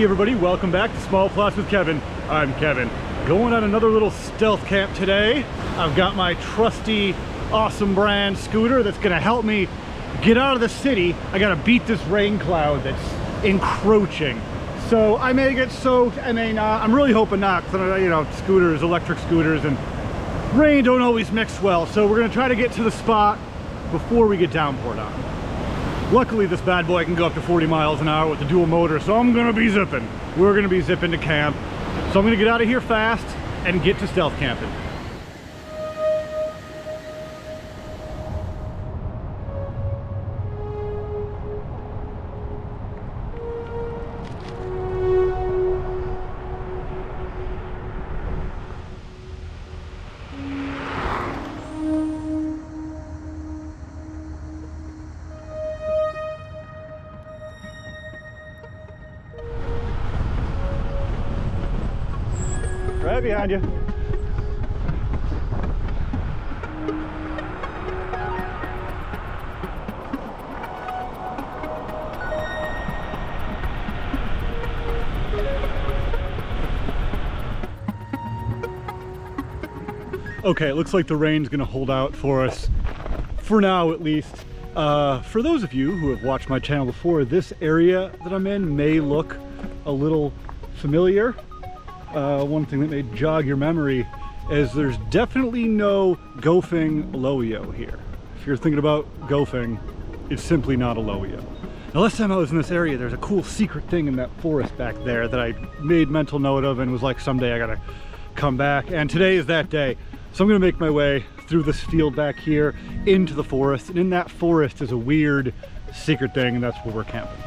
Hey everybody, welcome back to Small Plots with Kevin. I'm Kevin. Going on another little stealth camp today. I've got my trusty Ausom brand scooter that's gonna help me get out of the city. I gotta beat this rain cloud that's encroaching. So I may get soaked, I may not. I'm really hoping not, because you know, scooters, electric scooters, and rain don't always mix well. So we're gonna try to get to the spot before we get downpoured on. Luckily, this bad boy can go up to 40 miles an hour with the dual motor, so I'm gonna be zipping. We're gonna be zipping to camp. So I'm gonna get out of here fast and get to stealth camping. Right behind you. Okay, it looks like the rain's gonna hold out for us, for now at least. For those of you who have watched my channel before, this area that I'm in may look a little familiar. One thing that may jog your memory is there's definitely no gophing Loio here. If you're thinking about gophing, it's simply not a Loio. Now, last time I was in this area, there's a cool secret thing in that forest back there that I made mental note of and was like, someday I gotta come back. And today is that day. So I'm gonna make my way through this field back here into the forest. And in that forest is a weird secret thing, and that's where we're camping.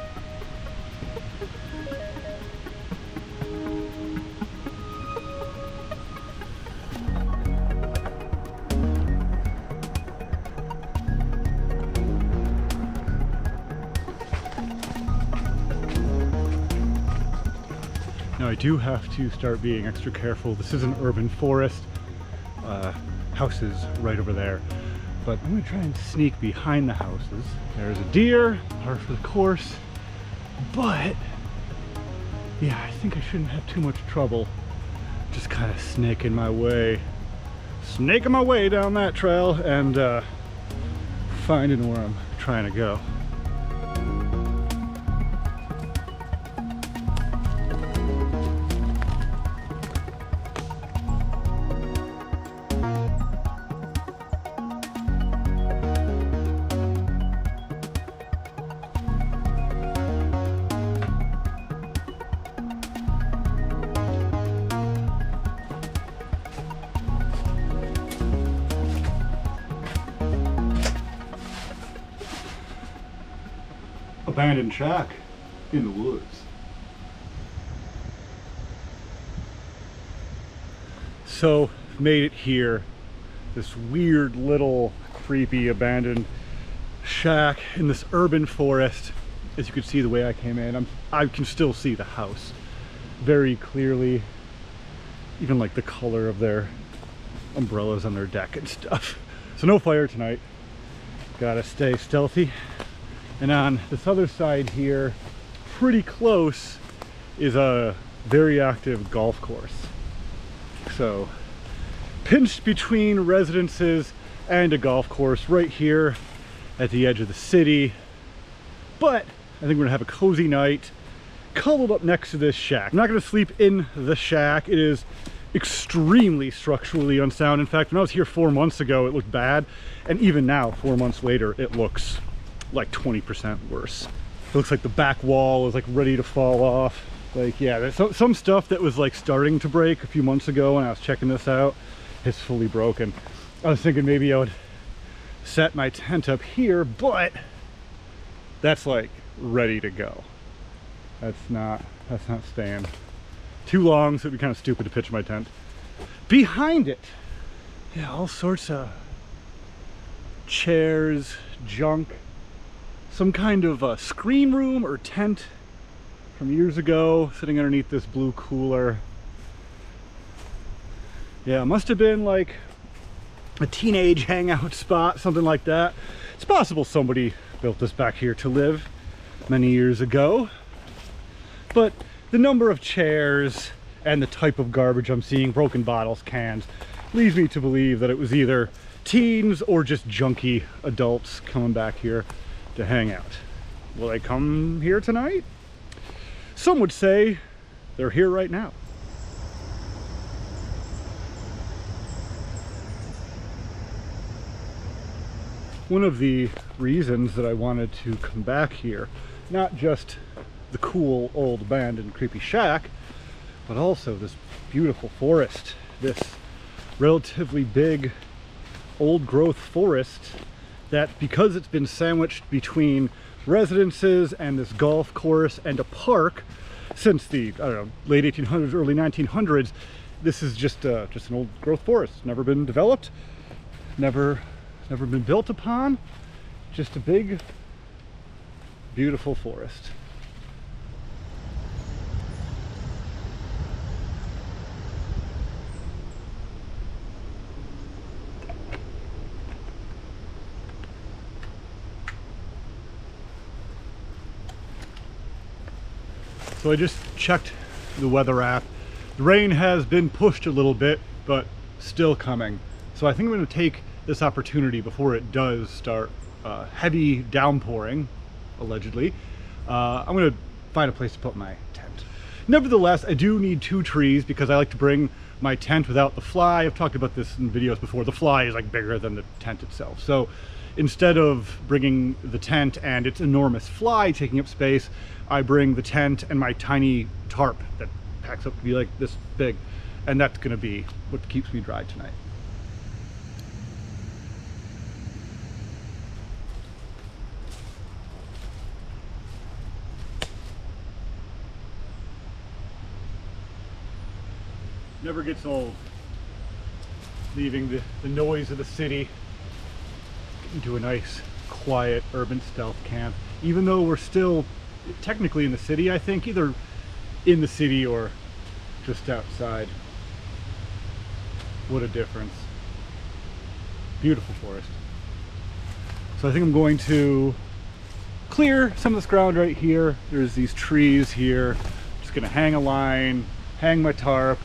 Now I do have to start being extra careful. This is an urban forest. Houses right over there. But I'm gonna try and sneak behind the houses. There's a deer, par for the course. But yeah, I think I shouldn't have too much trouble just kind of snaking my way down that trail and finding where I'm trying to go. Abandoned shack in the woods. So made it here, this weird little creepy abandoned shack in this urban forest. As you can see the way I came in, I can still see the house very clearly, even like the color of their umbrellas on their deck and stuff. So no fire tonight, gotta stay stealthy. And on this other side here, pretty close, is a very active golf course. So, pinched between residences and a golf course right here at the edge of the city. But I think we're gonna have a cozy night, cuddled up next to this shack. I'm not gonna sleep in the shack. It is extremely structurally unsound. In fact, when I was here 4 months ago, it looked bad. And even now, 4 months later, it looks like 20% worse. It looks like the back wall is like ready to fall off. Like, yeah, there's some stuff that was like starting to break a few months ago when I was checking this out. It's fully broken. I was thinking maybe I would set my tent up here, but that's like ready to go. That's not staying too long, so it'd be kind of stupid to pitch my tent. Behind it, yeah, all sorts of chairs, junk. Some kind of screen room or tent from years ago, sitting underneath this blue cooler. Yeah, it must have been like a teenage hangout spot, something like that. It's possible somebody built this back here to live many years ago. But the number of chairs and the type of garbage I'm seeing, broken bottles, cans, leads me to believe that it was either teens or just junky adults coming back here to hang out. Will they come here tonight? Some would say they're here right now. One of the reasons that I wanted to come back here, not just the cool old abandoned creepy shack, but also this beautiful forest, this relatively big old growth forest that, because it's been sandwiched between residences and this golf course and a park since the, I don't know, late 1800s, early 1900s, this is just an old growth forest. Never been developed, never been built upon, just a big, beautiful forest. So I just checked the weather app. The rain has been pushed a little bit, but still coming. So I think I'm going to take this opportunity before it does start heavy downpouring, allegedly. I'm going to find a place to put my tent. Nevertheless, I do need 2 trees because I like to bring my tent without the fly. I've talked about this in videos before. The fly is like bigger than the tent itself. So instead of bringing the tent and its enormous fly taking up space, I bring the tent and my tiny tarp that packs up to be like this big. And that's going to be what keeps me dry tonight. Never gets old leaving the noise of the city into a nice quiet urban stealth camp, even though we're still technically in the city. I think either in the city or just outside. What a difference. Beautiful forest. So I think I'm going to clear some of this ground right here. There's these trees here. Just gonna hang a line, hang my tarp,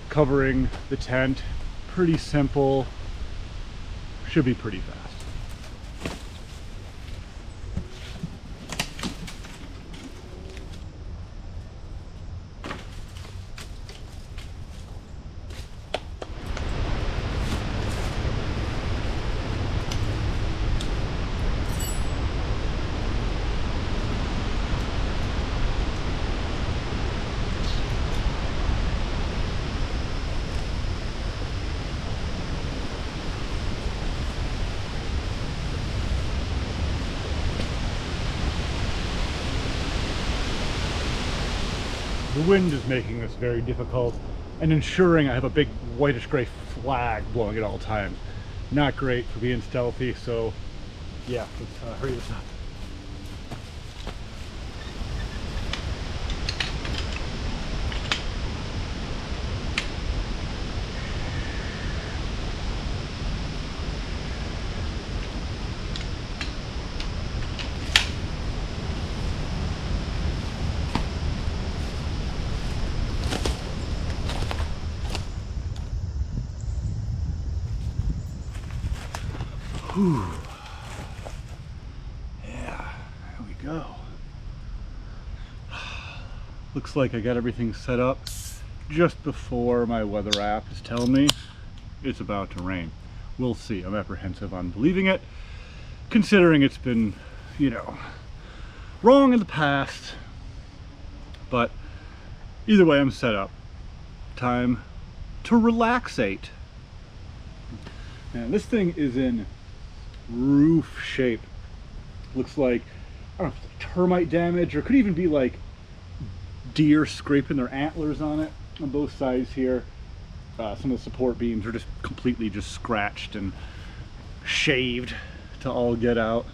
covering the tent. Pretty simple, should be pretty fast. The wind is making this very difficult and ensuring I have a big whitish gray flag blowing at all times. Not great for being stealthy, so yeah, let's hurry this up. Whew. Yeah, there we go. Looks like I got everything set up just before my weather app is telling me it's about to rain. We'll see. I'm apprehensive on believing it, considering it's been, you know, wrong in the past. But either way, I'm set up. Time to relaxate. And this thing is in roof shape. Looks like, I don't know if it's termite damage, or could even be like deer scraping their antlers on it on both sides here. Some of the support beams are just completely just scratched and shaved to all get out.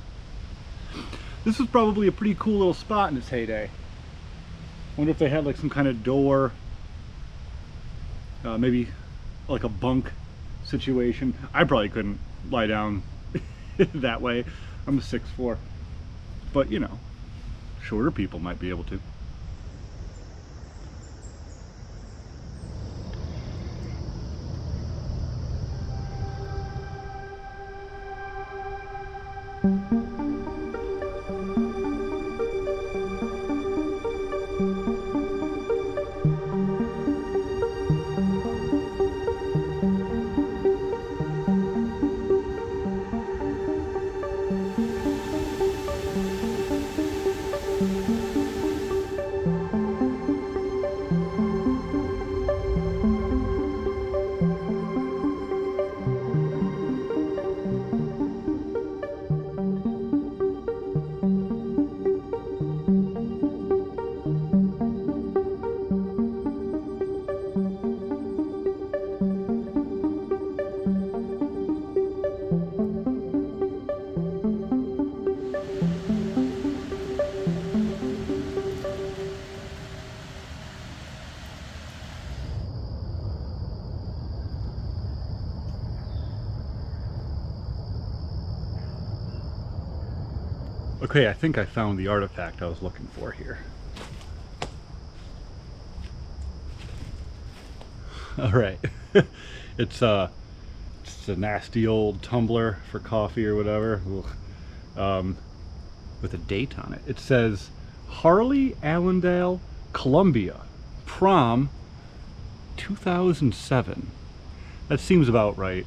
This was probably a pretty cool little spot in its heyday. Wonder if they had like some kind of door, maybe like a bunk situation. I probably couldn't lie down that way. I'm a 6'4", but you know, shorter people might be able to. Okay, I think I found the artifact I was looking for here. All right. It's a nasty old tumbler for coffee or whatever. With a date on it. It says Harley Allendale, Columbia, prom 2007. That seems about right.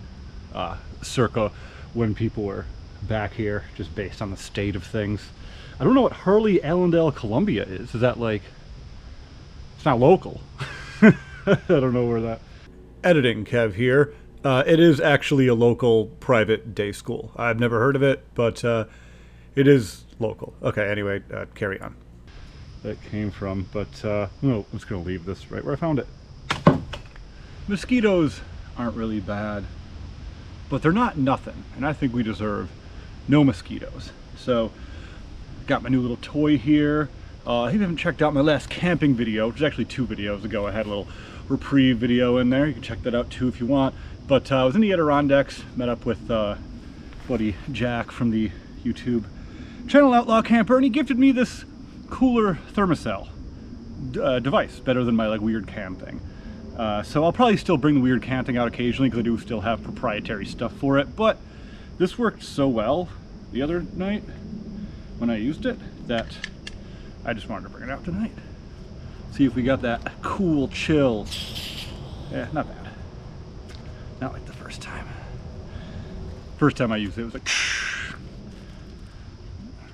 Circa when people were back here, just based on the state of things. I don't know what Harley Allendale, Columbia is. Is that like... It's not local. I don't know where that... Editing, Kev here. It is actually a local private day school. I've never heard of it, but it is local. Okay, anyway, carry on. That came from, but no, I'm just gonna leave this right where I found it. Mosquitoes aren't really bad, but they're not nothing, and I think we deserve no mosquitoes. So, got my new little toy here. If you haven't checked out my last camping video, which is actually 2 videos ago, I had a little reprieve video in there. You can check that out too if you want. But I was in the Adirondacks, met up with buddy Jack from the YouTube channel Outlaw Camper, and he gifted me this cooler thermocell device, better than my like weird cam thing. So I'll probably still bring the weird cam thing out occasionally because I do still have proprietary stuff for it, but this worked so well the other night when I used it that I just wanted to bring it out tonight. See if we got that cool chill. Yeah, not bad. Not like the first time. First time I used it, it was like...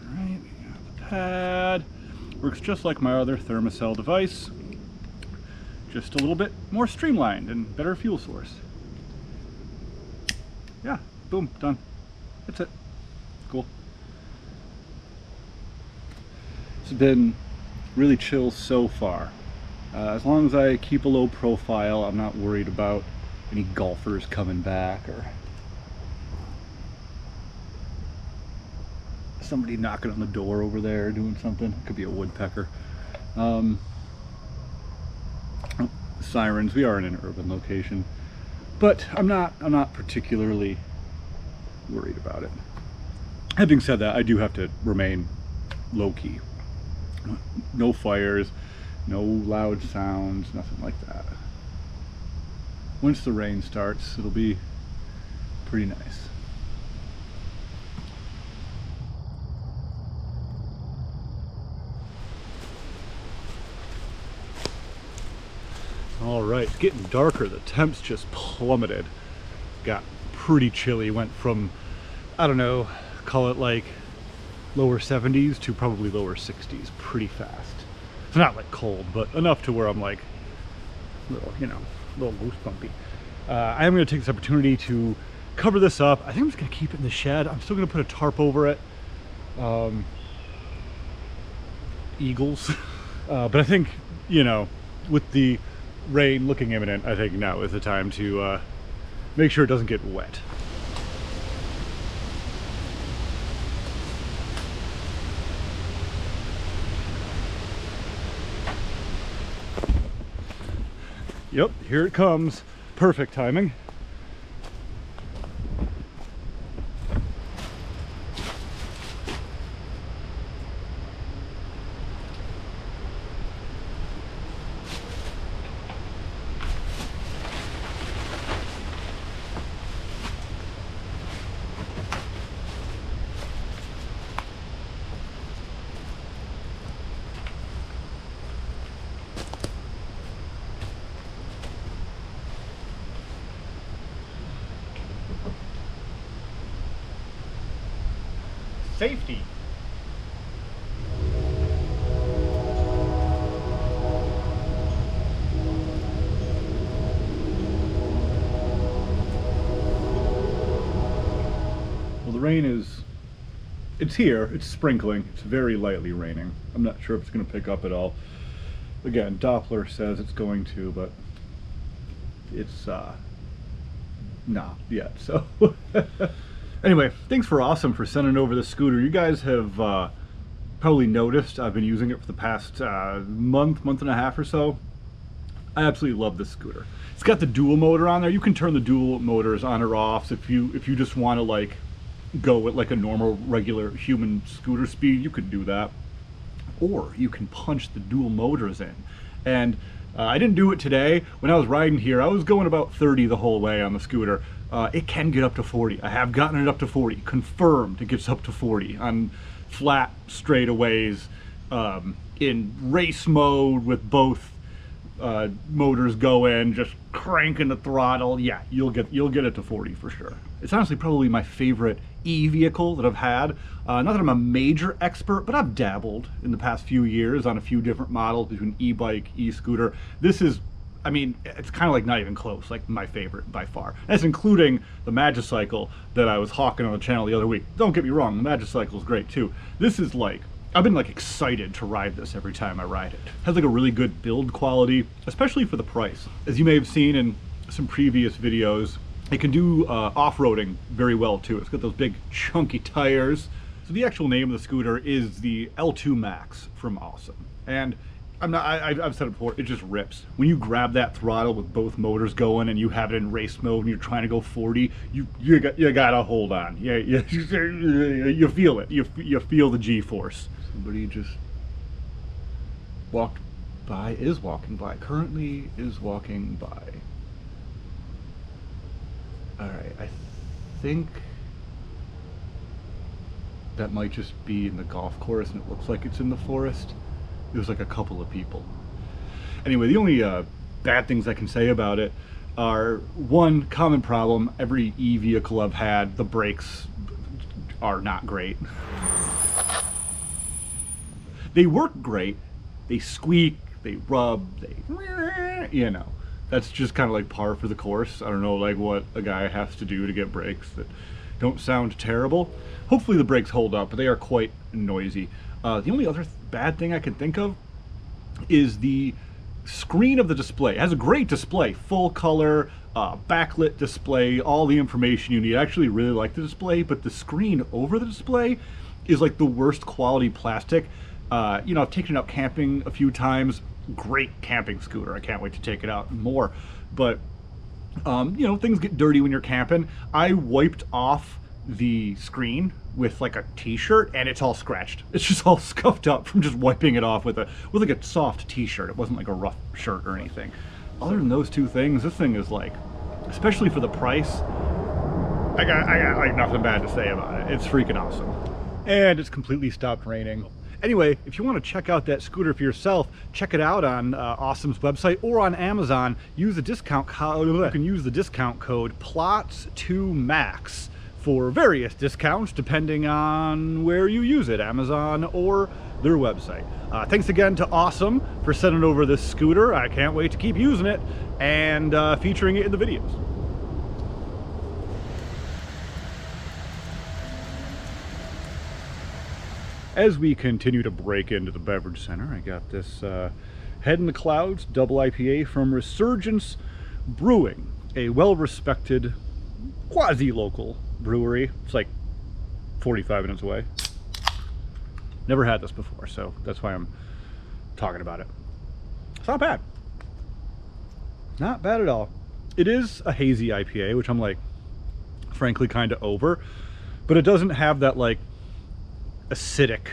Alright, we got the pad. Works just like my other thermocell device. Just a little bit more streamlined and better fuel source. Yeah, boom, done. That's it. Cool. It's been really chill so far. As long as I keep a low profile, I'm not worried about any golfers coming back or somebody knocking on the door over there doing something. Could be a woodpecker. Sirens. We are in an urban location, but I'm not particularly worried about it. Having said that, I do have to remain low-key. No fires, no loud sounds, nothing like that. Once the rain starts, it'll be pretty nice. All right, it's getting darker. The temps just plummeted. Got pretty chilly. Went from, I don't know, call it like lower 70s to probably lower 60s pretty fast. It's not like cold, but enough to where I'm like, little, you know, a little goosebumpy. I am going to take this opportunity to cover this up. I think I'm just going to keep it in the shed. I'm still going to put a tarp over it. Eagles. But I think, you know, with the rain looking imminent, I think now is the time to make sure it doesn't get wet. Yep, here it comes. Perfect timing. Safety. Well, the rain is, it's here, it's sprinkling, it's very lightly raining. I'm not sure if it's going to pick up at all. Again, Doppler says it's going to, but it's not yet, so. Anyway, thanks for Ausom for sending over the scooter. You guys have probably noticed I've been using it for the past month and a half or so. I absolutely love this scooter. It's got the dual motor on there. You can turn the dual motors on or off if you just want to like go at like a normal, regular human scooter speed, you could do that. Or you can punch the dual motors in. And I didn't do it today. When I was riding here, I was going about 30 the whole way on the scooter. It can get up to 40. I have gotten it up to 40. Confirmed it gets up to 40 on flat straightaways in race mode with both motors going, just cranking the throttle. Yeah, you'll get it to 40 for sure. It's honestly probably my favorite e-vehicle that I've had. Not that I'm a major expert, but I've dabbled in the past few years on a few different models between e-bike, e-scooter. This is, I mean, it's kind of like not even close, like my favorite by far. That's including the Magicycle that I was hawking on the channel the other week. Don't get me wrong, the Magicycle is great too. This is like, I've been like excited to ride this every time I ride it. It has like a really good build quality, especially for the price. As you may have seen in some previous videos, it can do off-roading very well too. It's got those big chunky tires. So the actual name of the scooter is the L2 Max from Ausom. And I've said it before, it just rips. When you grab that throttle with both motors going and you have it in race mode and you're trying to go 40, you gotta hold on. Yeah, you feel it. You feel the G-force. Somebody just walked by, is walking by, currently is walking by. All right, I think that might just be in the golf course and it looks like it's in the forest. There's like a couple of people. Anyway, the only bad things I can say about it are, one common problem, every e-vehicle I've had, the brakes are not great. They work great, they squeak, they rub, they, you know. That's just kind of like par for the course. I don't know like what a guy has to do to get brakes that don't sound terrible. Hopefully the brakes hold up, but they are quite noisy. The only other bad thing I can think of is the screen of the display. It has a great display, full color, backlit display, all the information you need. I actually really like the display, but the screen over the display is like the worst quality plastic. You know, I've taken it out camping a few times. Great camping scooter. I can't wait to take it out more. But, you know, things get dirty when you're camping. I wiped off the screen with like a t-shirt and it's all scratched. It's just all scuffed up from just wiping it off with like a soft t-shirt. It wasn't like a rough shirt or anything. Other than those two things, this thing is like, especially for the price, I got like nothing bad to say about it. It's freaking awesome. And it's completely stopped raining. Anyway, if you want to check out that scooter for yourself, check it out on Ausom's website or on Amazon. Use the discount code. You can use the discount code PLOTS2 Max for various discounts depending on where you use it, Amazon or their website. Thanks again to Ausom for sending over this scooter. I can't wait to keep using it and featuring it in the videos. As we continue to break into the beverage center, I got this Head in the Clouds double IPA from Resurgence Brewing, a well-respected quasi-local brewery. It's like 45 minutes away. Never had this before, so that's why I'm talking about it. It's not bad. Not bad at all. It is a hazy IPA, which I'm like, frankly, kind of over, but it doesn't have that like acidic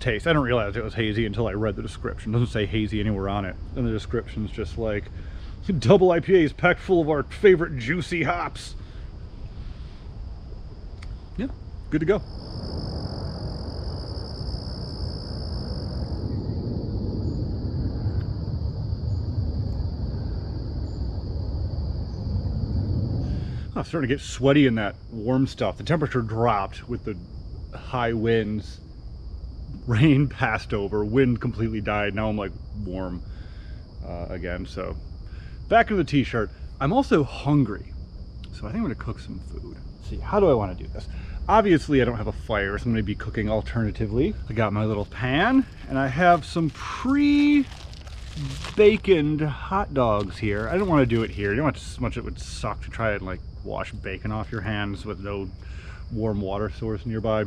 taste. I didn't realize it was hazy until I read the description. It doesn't say hazy anywhere on it, and the description's just like, double IPAs packed full of our favorite juicy hops. Yeah, good to go. I'm starting to get sweaty in that warm stuff. The temperature dropped with the high winds. Rain passed over, wind completely died. Now I'm like warm again. So back into the t-shirt. I'm also hungry, so I think I'm gonna cook some food. Let's see, how do I want to do this? Obviously I don't have a fire, so I'm gonna be cooking alternatively. I got my little pan and I have some pre-baconed hot dogs here. I don't want to do it here. You know how much it would suck to try and like wash bacon off your hands with no warm water source nearby.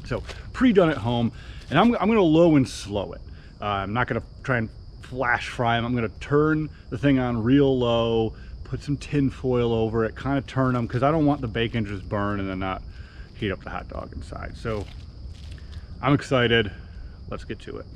So pre-done at home, and I'm gonna low and slow it. I'm not gonna try and flash fry them. I'm gonna turn the thing on real low, put some tin foil over it, kind of turn them, because I don't want the bacon to just burn and then not heat up the hot dog inside. So I'm excited. Let's get to it.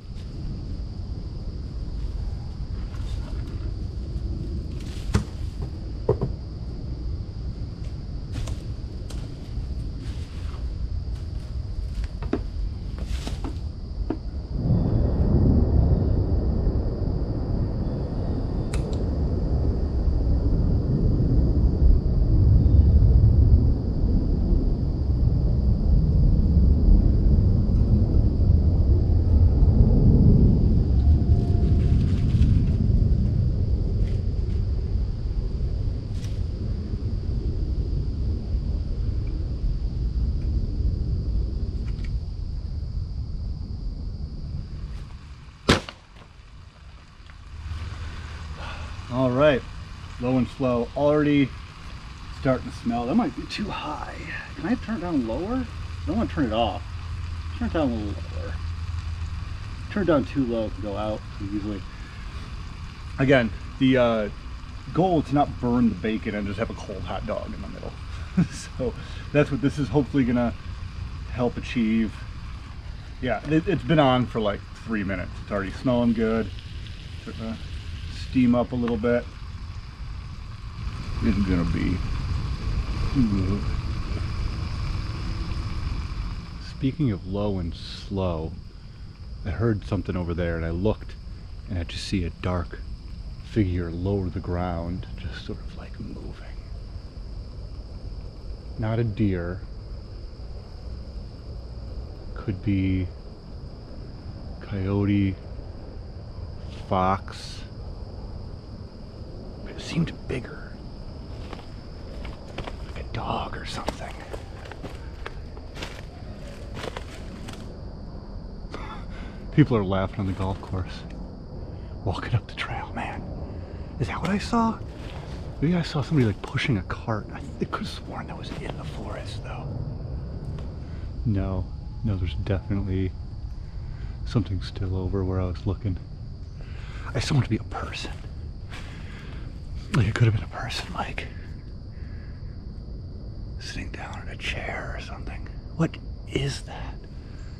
All right, low and slow, already starting to smell. That might be too high. Can I turn it down lower? I don't want to turn it off. Turn it down a little lower. Turn it down too low, it can go out easily. Again, the goal is to not burn the bacon and just have a cold hot dog in the middle. So that's what this is hopefully gonna help achieve. Yeah, it's been on for like 3 minutes. It's already smelling good. Starting to steam up a little bit. It's gonna be good. Speaking of low and slow, I heard something over there and I looked and I just see a dark figure lower the ground, just sort of like moving. Not a deer. Could be coyote, fox. It seemed bigger. Like a dog or something. People are laughing on the golf course. Walking up the trail, man. Is that what I saw? Maybe I saw somebody like pushing a cart. I could have sworn that was in the forest though. No, there's definitely something still over where I was looking. I just want it to be a person. Like it could have been a person, like sitting down in a chair or something. What is that?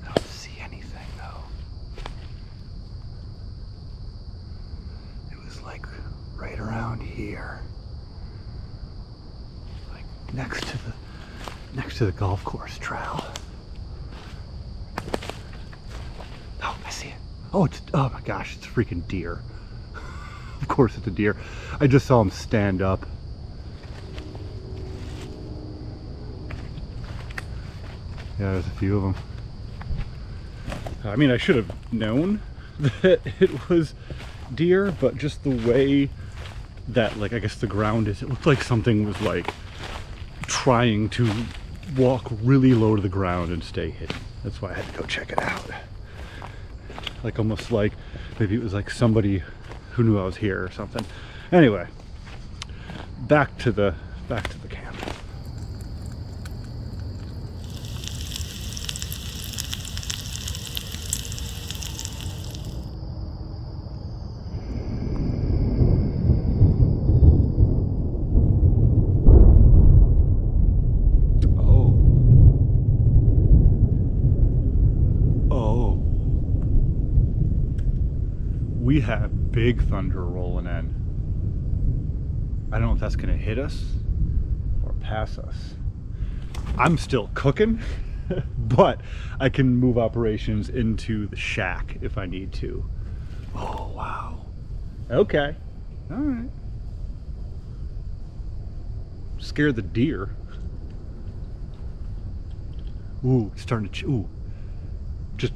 I don't see anything though. It was like right around here, like next to the golf course trail. Oh, I see it. Oh my gosh, it's a freaking deer. Of course it's a deer. I just saw him stand up. Yeah, there's a few of them. I mean, I should have known that it was deer, but just the way that, like, I guess the ground is, it looked like something was like trying to walk really low to the ground and stay hidden. That's why I had to go check it out. Like almost like maybe it was like somebody who knew I was here or something. Anyway, back to the camp. We have big thunder rolling in. I don't know if that's gonna hit us or pass us. I'm still cooking, but I can move operations into the shack if I need to. Oh, wow. Okay, all right. Scare the deer. Ooh, it's starting to, ooh. Just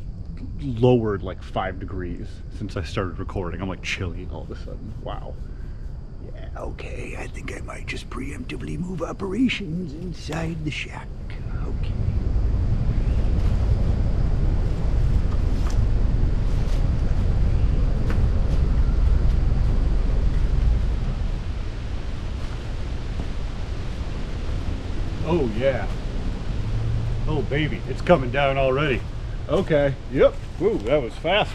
lowered like 5 degrees since I started recording. I'm like chilling all of a sudden. Wow. Yeah, okay, I think I might just preemptively move operations inside the shack. Okay. Oh yeah. Oh baby, it's coming down already. Okay, yep. Woo, that was fast.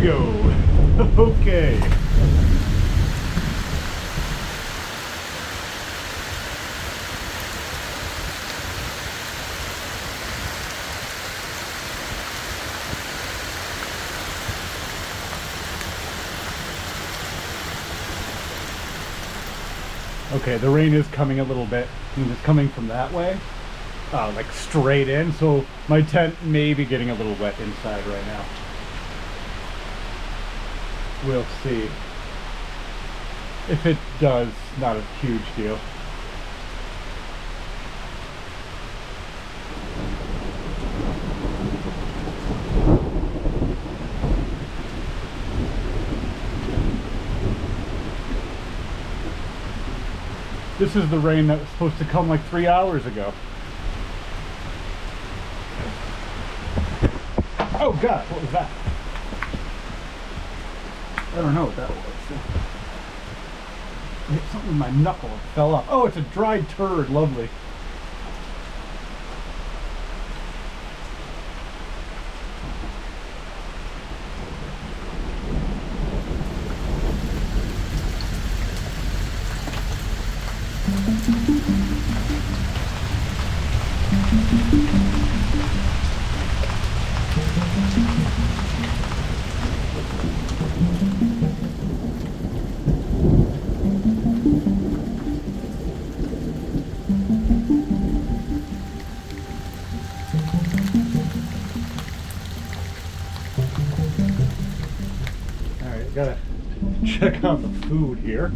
we go. Okay. Okay, the rain is coming a little bit, and it's coming from that way, like straight in, so my tent may be getting a little wet inside right now. We'll see. If it does, not a huge deal. This is the rain that was supposed to come like 3 hours ago. Oh God, what was that? I don't know what that was. I hit something with my knuckle, it fell off. Oh, it's a dried turd, lovely. Gotta check out the food here.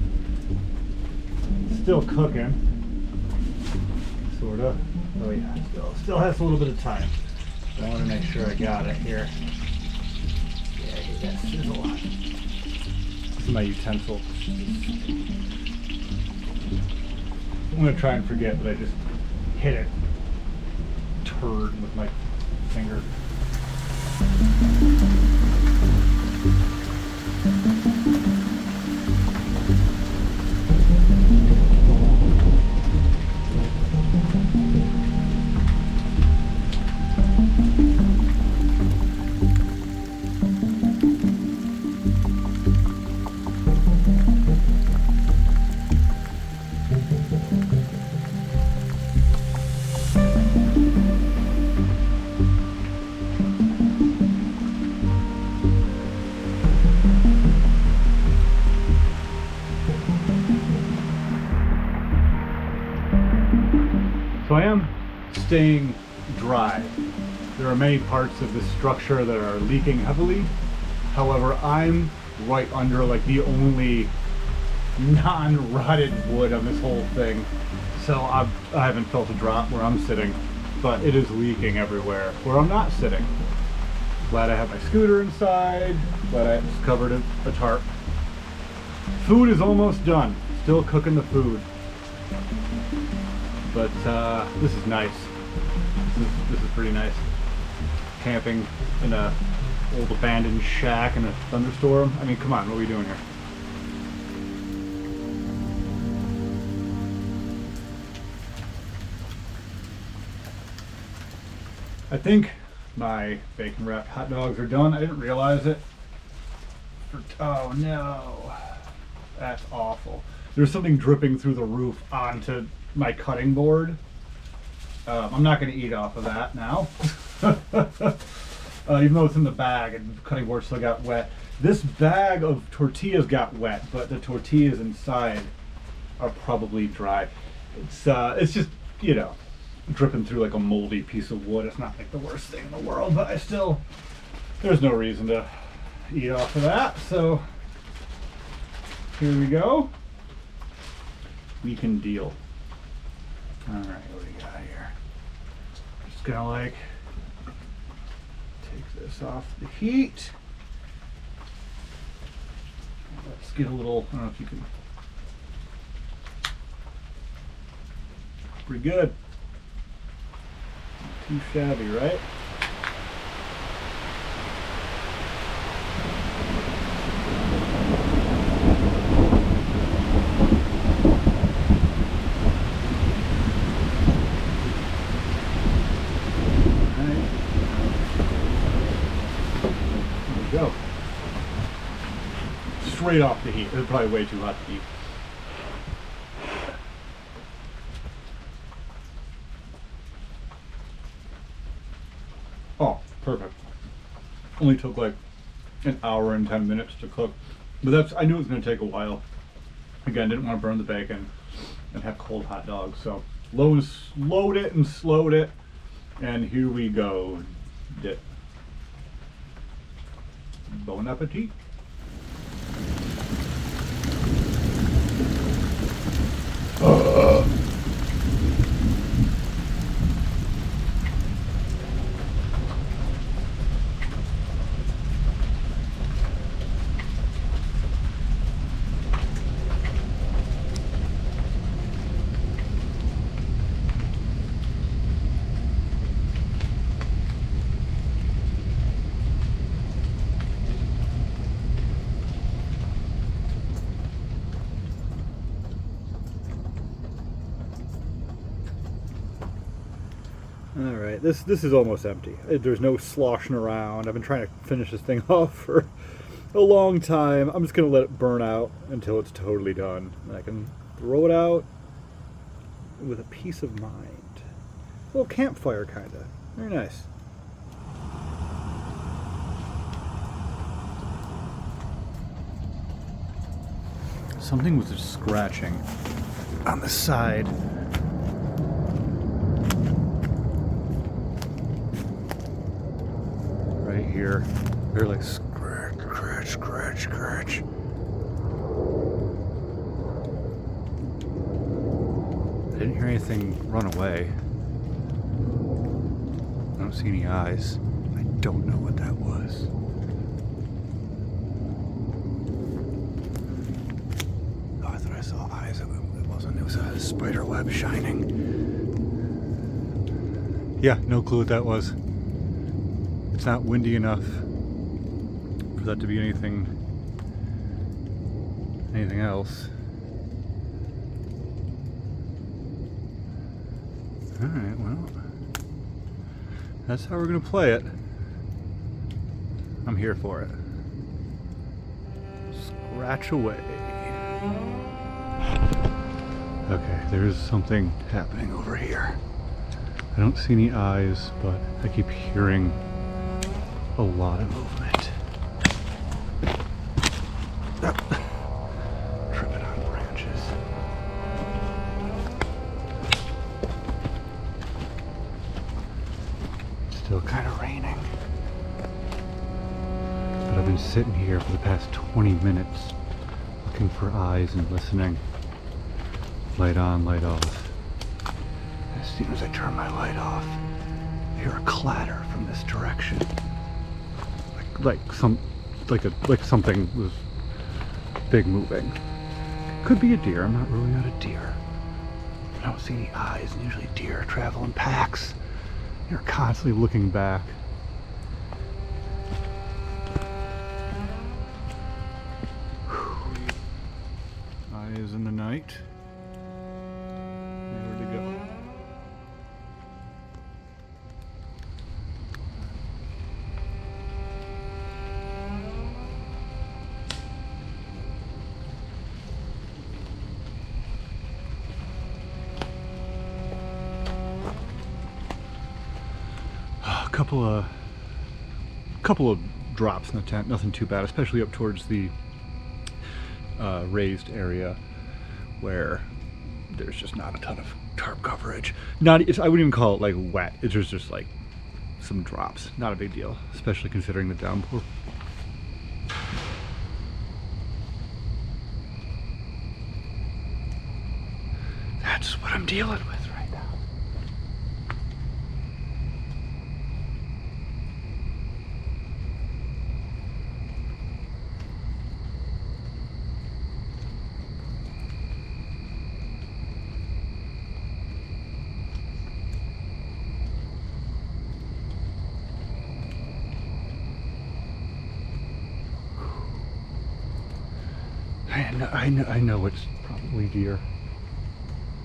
Still cooking, sort of. Oh yeah, still has a little bit of time. I want to make sure I got it here. Yeah, you got sizzle on. This is my utensil. I'm gonna try and forget that I just hit it turd with my finger. So I am staying dry. There are many parts of this structure that are leaking heavily. However, I'm right under like the only non-rotted wood on this whole thing. So I haven't felt a drop where I'm sitting, but it is leaking everywhere where I'm not sitting. Glad I have my scooter inside, glad I just covered a tarp. Food is almost done. Still cooking the food. But this is nice. This is pretty nice. Camping in a old abandoned shack in a thunderstorm. I mean, come on, what are we doing here? I think my bacon wrapped hot dogs are done. I didn't realize it. Oh no, that's awful. There's something dripping through the roof onto my cutting board. I'm not going to eat off of that now. Even though it's in the bag and the cutting board still got wet. This bag of tortillas got wet, but the tortillas inside are probably dry. It's just, you know, dripping through like a moldy piece of wood. It's not like the worst thing in the world, but there's no reason to eat off of that. So here we go. We can deal. All right, what do we got here? Just gonna like take this off the heat. Let's get a little, I don't know if you can, pretty good. Not too shabby, right? Go. straight off the heat. It's probably way too hot to eat. Oh, perfect. Only took like an hour and 10 minutes to cook. But I knew it was going to take a while. Again, didn't want to burn the bacon and have cold hot dogs. So slowed it and slowed it. And here we go. Bon appetit. Alright, this is almost empty. There's no sloshing around. I've been trying to finish this thing off for a long time. I'm just going to let it burn out until it's totally done. And I can throw it out with a peace of mind. A little campfire, kind of. Very nice. Something was just scratching on the side. Right here. They're like scratch, scratch, scratch, scratch. I didn't hear anything run away. I don't see any eyes. I don't know what that was. Oh, I thought I saw eyes. It wasn't. It was a spider web shining. Yeah, no clue what that was. It's not windy enough for that to be anything else. Alright, well, that's how we're gonna play it. I'm here for it. Scratch away. Okay, there's something happening over here. I don't see any eyes, but I keep hearing a lot of movement. Tripping on branches. Still kind of raining. But I've been sitting here for the past 20 minutes looking for eyes and listening. Light on, light off. As soon as I turn my light off, I hear a clatter from this direction. Like something was big moving. Could be a deer. I'm not ruling out a deer. I don't see any eyes, and usually deer travel in packs. You're constantly looking back. Eyes in the night. Nowhere to go. Couple of drops in the tent, nothing too bad, especially up towards the raised area where there's just not a ton of tarp coverage. I wouldn't even call it like wet. It's just like some drops. Not a big deal, especially considering the downpour. That's what I'm dealing with right now. I know it's probably deer,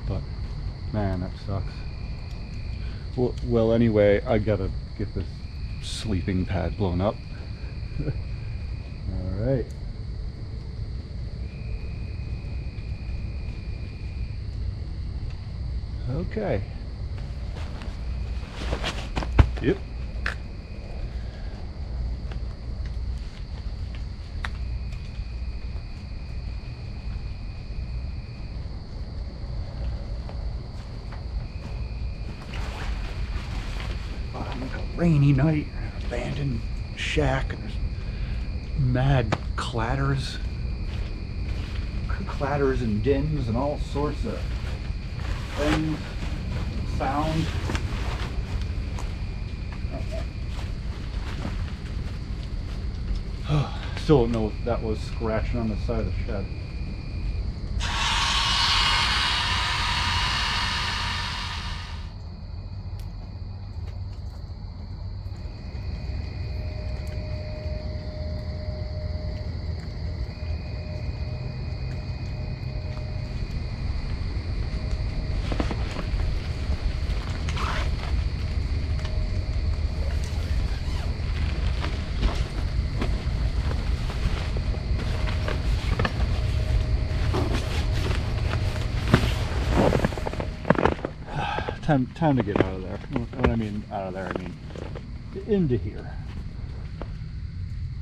but man, that sucks. Well, anyway, I gotta get this sleeping pad blown up. All right. Okay. Yep. Like a rainy night, abandoned shack, and there's mad clatters and dins and all sorts of things, sound. Still don't know what that was scratching on the side of the shed. Time to get out of there. When I mean out of there, I mean into here.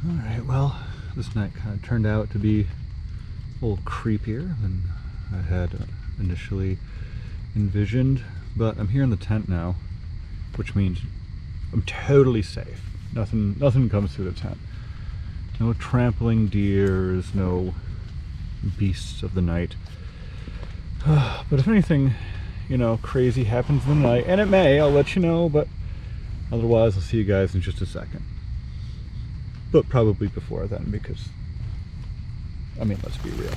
Alright, well, this night kind of turned out to be a little creepier than I had initially envisioned, but I'm here in the tent now, which means I'm totally safe. Nothing comes through the tent. No trampling deers, no beasts of the night. But if anything, you know, crazy happens in the night, and it may, I'll let you know, but otherwise I'll see you guys in just a second. But probably before then, because, I mean, let's be real.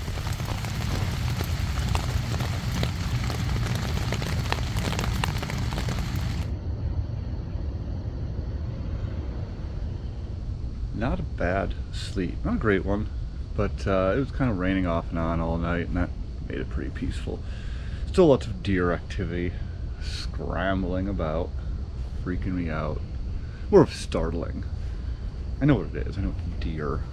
Not a bad sleep, not a great one, but it was kind of raining off and on all night, and that made it pretty peaceful. Still lots of deer activity, scrambling about, freaking me out. More of startling. I know what it is, I know it's deer.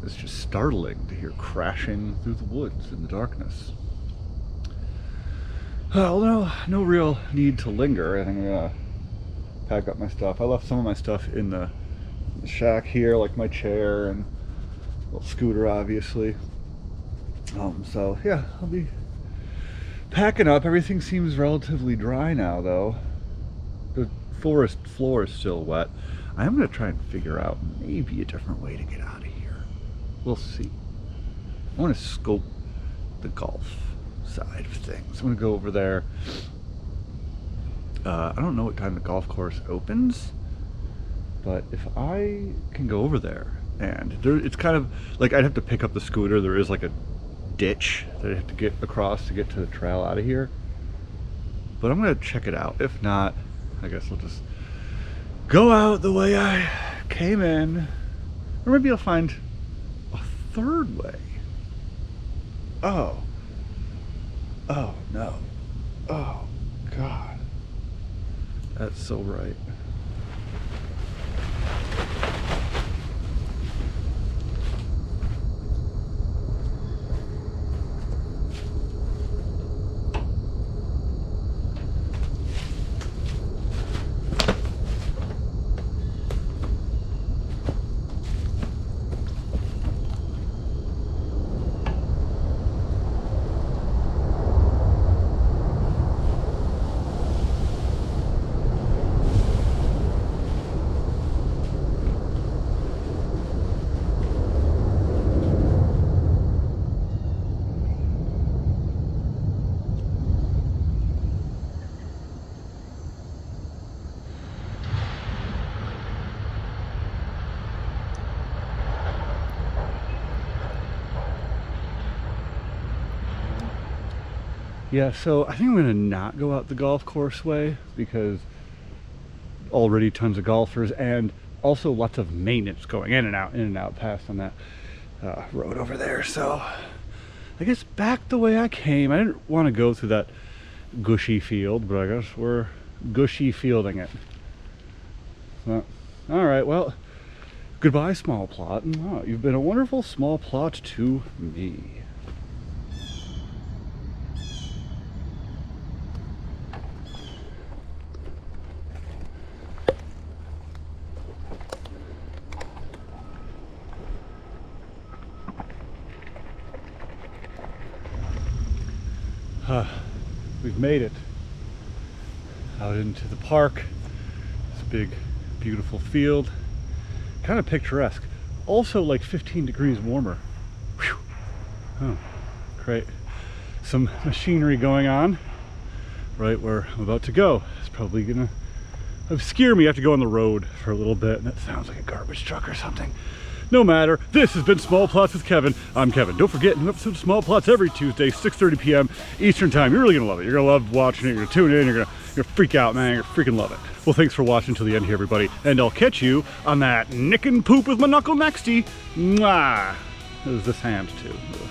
It's just startling to hear crashing through the woods in the darkness. Well, no real need to linger. I think I'm gonna pack up my stuff. I left some of my stuff in the shack here, like my chair and a little scooter, obviously. So yeah, I'll be packing up. Everything seems relatively dry now, though. The forest floor is still wet. I am going to try and figure out maybe a different way to get out of here. We'll see. I want to scope the golf side of things. I'm going to go over there. I don't know what time the golf course opens, but if I can go over there, and it's kind of like I'd have to pick up the scooter. There is like a ditch that I have to get across to get to the trail out of here, but I'm gonna check it out. If not, I guess I'll just go out the way I came in, or maybe I'll find a third way. Oh no, oh god, that's so right. Yeah, so I think I'm gonna not go out the golf course way, because already tons of golfers, and also lots of maintenance going in and out past on that road over there. So I guess back the way I came. I didn't want to go through that gushy field, but I guess we're gushy fielding it. So, all right, well, goodbye small plot. Oh, you've been a wonderful small plot to me. We've made it out into the park. This big, beautiful field. Kind of picturesque. Also like 15 degrees warmer. Whew. Oh, great. Some machinery going on right where I'm about to go. It's probably gonna obscure me. I have to go on the road for a little bit, and that sounds like a garbage truck or something. No matter. This has been Small Plots with Kevin. I'm Kevin. Don't forget, new episode of Small Plots every Tuesday, 6:30 p.m. Eastern Time. You're really gonna love it. You're gonna love watching it. You're gonna tune in. You're gonna freak out, man. You're freaking love it. Well, thanks for watching till the end here, everybody, and I'll catch you on that nick and poop with my knuckle nexty. Mwah. There's this hand too. Ugh.